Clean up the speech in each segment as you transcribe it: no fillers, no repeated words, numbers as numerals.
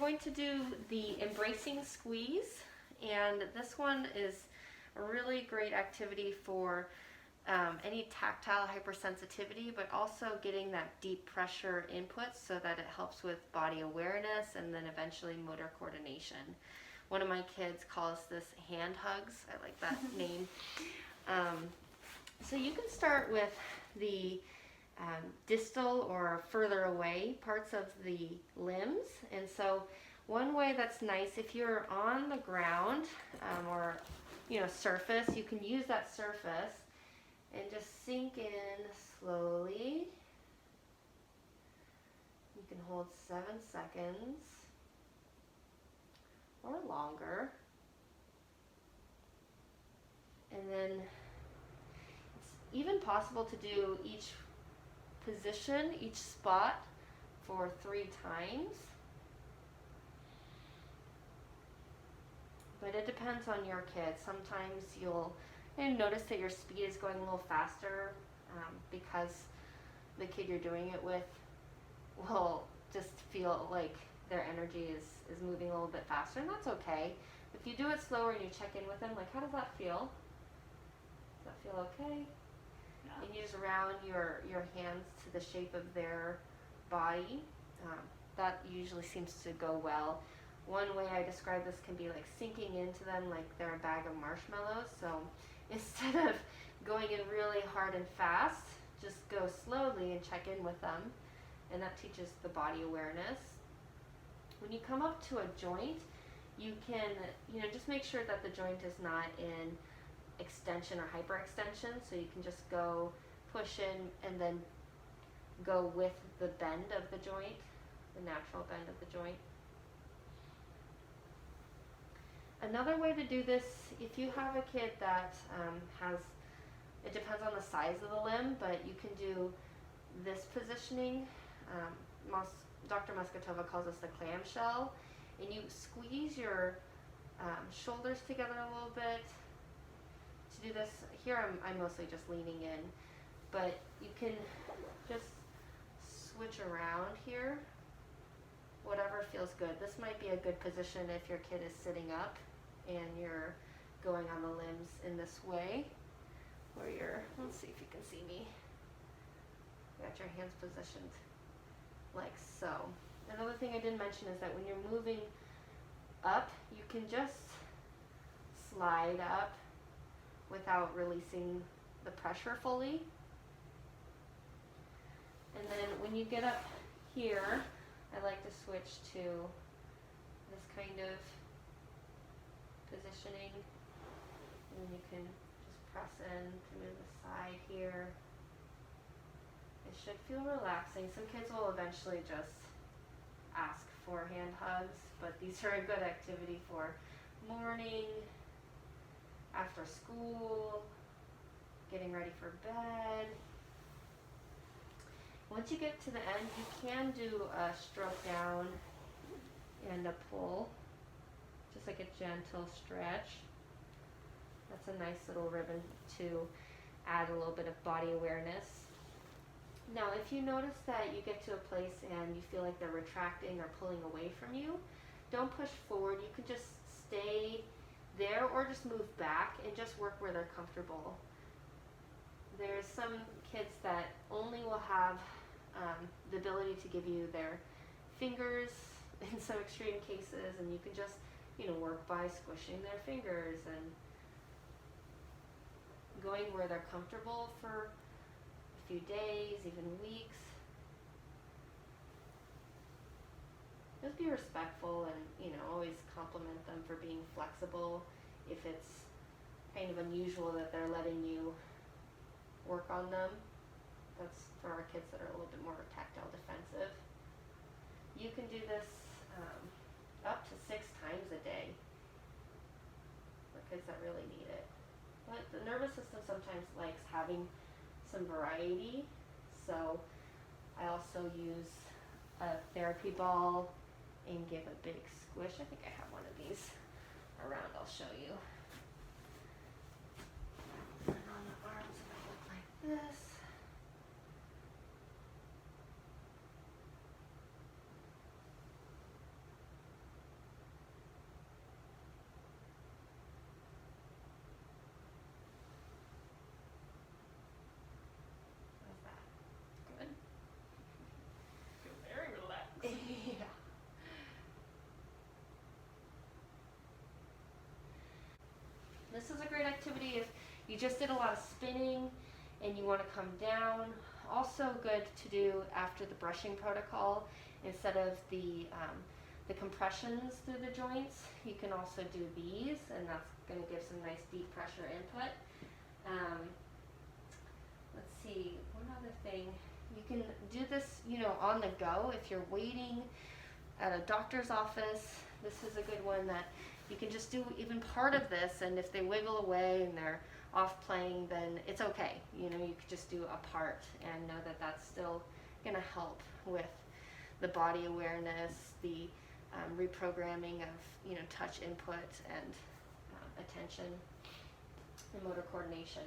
going to do the embracing squeeze, and this one is a really great activity for any tactile hypersensitivity, but also getting that deep pressure input so that it helps with body awareness and then eventually motor coordination. One of my kids calls this hand hugs. I like that name. So you can start with the distal or further away parts of the limbs. And so one way that's nice, if you're on the ground or surface, you can use that surface and just sink in slowly. You can hold 7 seconds or longer. And then it's even possible to do each position, each spot for 3 times. But it depends on your kid. Sometimes you'll notice that your speed is going a little faster because the kid you're doing it with will just feel like their energy is moving a little bit faster, and that's okay. If you do it slower and you check in with them, like, how does that feel? Does that feel okay? Yeah. And you just round your hands to the shape of their body. That usually seems to go well. One way I describe this can be like sinking into them like they're a bag of marshmallows. So instead of going in really hard and fast, just go slowly and check in with them. And that teaches the body awareness. When you come up to a joint, you can, just make sure that the joint is not in extension or hyperextension. So you can just go push in and then go with the bend of the joint, the natural bend of the joint. Another way to do this, if you have a kid that it depends on the size of the limb, but you can do this positioning. Dr. Masgutova calls this the clamshell, and you squeeze your shoulders together a little bit. To do this, here I'm mostly just leaning in, but you can just switch around here, whatever feels good. This might be a good position if your kid is sitting up and you're going on the limbs in this way, where let's see if you can see me. You got your hands positioned like so. Another thing I didn't mention is that when you're moving up, you can just slide up without releasing the pressure fully. And then when you get up here, I like to switch to this kind of positioning, and you can just press in to move the side here. It should feel relaxing. Some kids will eventually just ask for hand hugs, but these are a good activity for morning, after school, getting ready for bed. Once you get to the end, you can do a stroke down and a pull, just like a gentle stretch. That's a nice little ribbon to add a little bit of body awareness. Now, if you notice that you get to a place and you feel like they're retracting or pulling away from you, don't push forward. You can just stay there or just move back and just work where they're comfortable. There's some kids that only will have the ability to give you their fingers in some extreme cases, and you can just work by squishing their fingers and going where they're comfortable for a few days, even weeks. Just be respectful and always compliment them for being flexible. If it's kind of unusual that they're letting you work on them, that's for our kids that are a little bit more tactile defensive. You can do this up to 6 times a day for kids that really need it. But the nervous system sometimes likes having some variety, so I also use a therapy ball and give a big squish. I think I have one of these around. I'll show you. And on the arms, it might look like this. you just did a lot of spinning and you want to come down, also good to do after the brushing protocol. Instead of the compressions through the joints, you can also do these, and that's going to give some nice deep pressure input. Let's see, one other thing. You can do this, on the go if you're waiting at a doctor's office. This is a good one that you can just do even part of this, and if they wiggle away and they're off playing, then it's okay. You could just do a part and know that that's still going to help with the body awareness, the reprogramming of touch input and attention and motor coordination.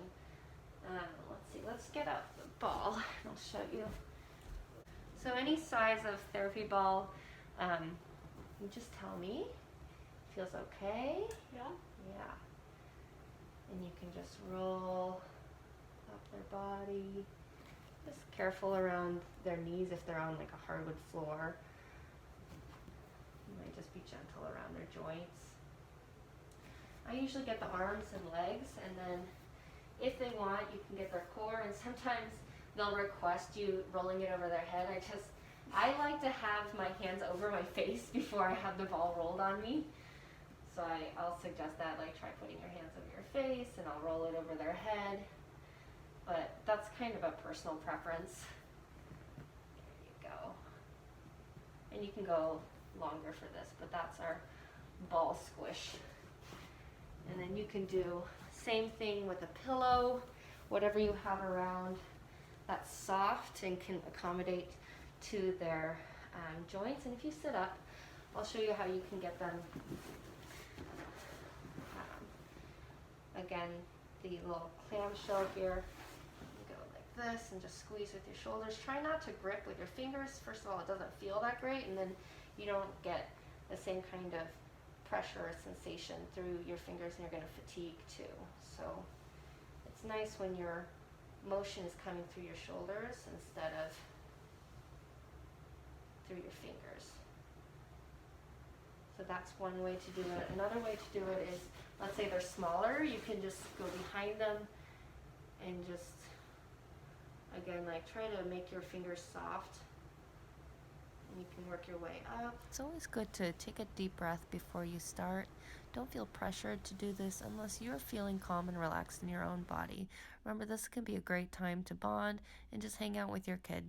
Let's see, let's get out the ball and I'll show you. So any size of therapy ball, you just tell me. Feels okay? Yeah. Yeah. And you can just roll up their body. Just careful around their knees if they're on like a hardwood floor. You might just be gentle around their joints. I usually get the arms and legs, and then if they want, you can get their core, and sometimes they'll request you rolling it over their head. I like to have my hands over my face before I have the ball rolled on me. So I'll suggest that, like try putting your hands over your face and I'll roll it over their head. But that's kind of a personal preference. There you go. And you can go longer for this, but that's our ball squish. And then you can do same thing with a pillow, whatever you have around that's soft and can accommodate to their joints. And if you sit up, I'll show you how you can get them, again, the little clamshell here. You go like this and just squeeze with your shoulders. Try not to grip with your fingers. First of all, it doesn't feel that great, and then you don't get the same kind of pressure or sensation through your fingers, and you're going to fatigue too. So it's nice when your motion is coming through your shoulders instead of through your fingers. So that's one way to do it. Another way to do it is, let's say they're smaller, you can just go behind them and just, again, like try to make your fingers soft. And you can work your way up. It's always good to take a deep breath before you start. Don't feel pressured to do this unless you're feeling calm and relaxed in your own body. Remember, this can be a great time to bond and just hang out with your kid.